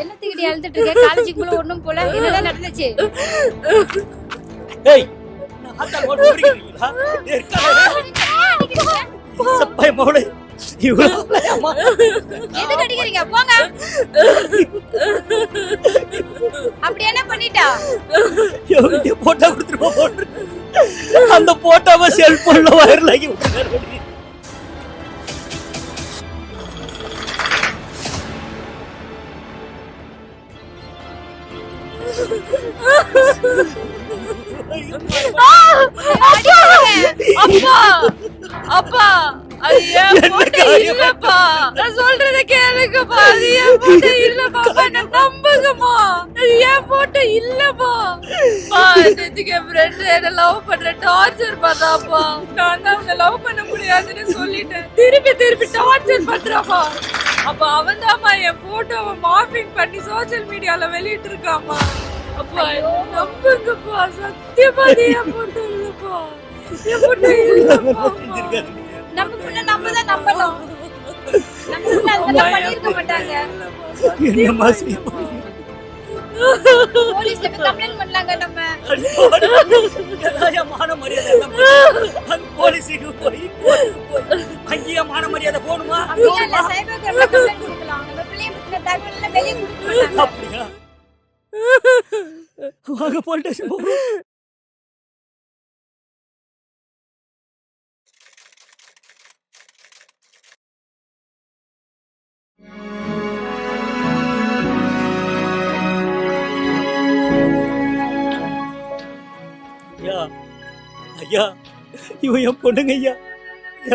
என்னத்துக்கிட்ட அழுதுட்டு இருக்க? காலேஜுக்குள்ள ஒண்ணும் போல. என்னதான் நடந்துச்சு? ஏய் நான் ஆத்தால ஓடி ஓடிக்கிறீங்களா? சப்பை மோளே இவ்வளவுமா? எதுக்கு அடிக்கிறீங்க? போங்க. அப்படி என்ன பண்ணிட்டா? எவன்கிட்ட போட்டோ கொடுத்துட்டு போட்டு அந்த போட்டோவை செல்போன்ல வைரல் ஆகி விட்டுறாரு. அப்பா அப்பா ஐயா போட்டோ இல்லப்பா, நான் சொல்றத கேளுங்கப்பா. அது ஏன் போட்டோ இல்லப்பா, என்ன நம்புங்கம்மா. அது ஏன் போட்டோ இல்லப்பா. நேத்துக்கு என் ஃப்ரெண்ட் என்ன லவ் பண்ற டார்ச்சர் பண்ணாப்பா. நான் தான் அவனை லவ் பண்ண முடியாதுன்னு சொல்லிட்டேன். திருப்பி திருப்பி டார்ச்சர் பண்றாப்பா. அப்ப அவன் தான்மா என் போட்டோவை மார்பிங் பண்ணி சோசியல் மீடியால வெளியிட்டு இருக்காமா. அப்பா நம்புங்கப்பா, சத்தியமா என் போட்டோ இல்லப்பா. என் போட்டோ இல்லப்பா. நம்ம முன்ன நம்ம தான் நம்பணும். நம்ம முன்ன அதெல்லாம் பண்ணிருக்க மாட்டாங்க. என்னம்மா செய்ய போலீஸ்ல போய் கம்ப்ளைண்ட் பண்ணலாங்க நம்ம. மான மரியாதை போலீஸுக்கு போய் அங்கேயே மான மரியாதை போகணுமா? அப்படிலாம் இல்ல, சைபர் கிரைம்ல கம்ப்ளைண்ட் கொடுக்கலாம். நம்ம பிள்ளைய பத்தின தகவல் எல்லாம் வெளியே கொடுக்க மாட்டாங்க. அப்படியா? வாங்க போலீஸ் ஸ்டேஷன் போவோம். ஐயா ஐயா இவன் என் பொண்ணுங்க ஐயா.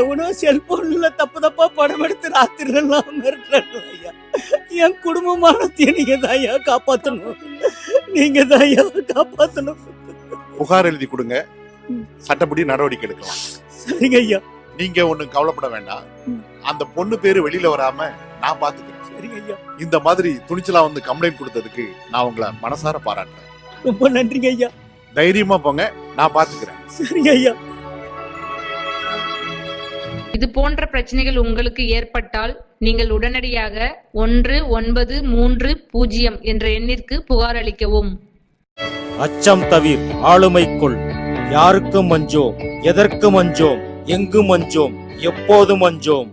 எவனோ செல்போன்ல தப்பா படம் எடுத்து ராத்திரிலாம் மிரட்டுறாங்க ஐயா. என் குடும்பமானத்தையே நீங்க தான் ஐயா காப்பாத்தணும். நீங்க தான் ஐயா காப்பாத்தணும். புகார் எழுதி கொடுங்க, சட்டப்படி நடவடிக்கை எடுக்கலாம். சரிங்க ஐயா. நீங்க ஒண்ணும் கவலைப்பட வேண்டாம். அந்த பொண்ணு பேரு வெளியில வராம நான் பாத்துக்கிறேன். சரிங்க ஐயா. இந்த மாதிரி துணிச்சலா வந்து கம்ப்ளைண்ட் கொடுத்ததுக்கு நான் உங்களை மனசார பாராட்டுறேன். ரொம்ப நன்றிங்க ஐயா. தைரியமா போங்க, நான் பாத்துக்கிறேன். சரிங்க ஐயா. இது போன்ற பிரச்சனைகள் உங்களுக்கு ஏற்பட்டால் நீங்கள் உடனடியாக 1930 என்ற எண்ணிற்கு புகார் அளிக்கவும். அச்சம் தவிர், ஆளுமைக்குள். யாருக்கு மஞ்சோம், எதற்கு மஞ்சோம், எங்கு மஞ்சோம், எப்போது மஞ்சோம்.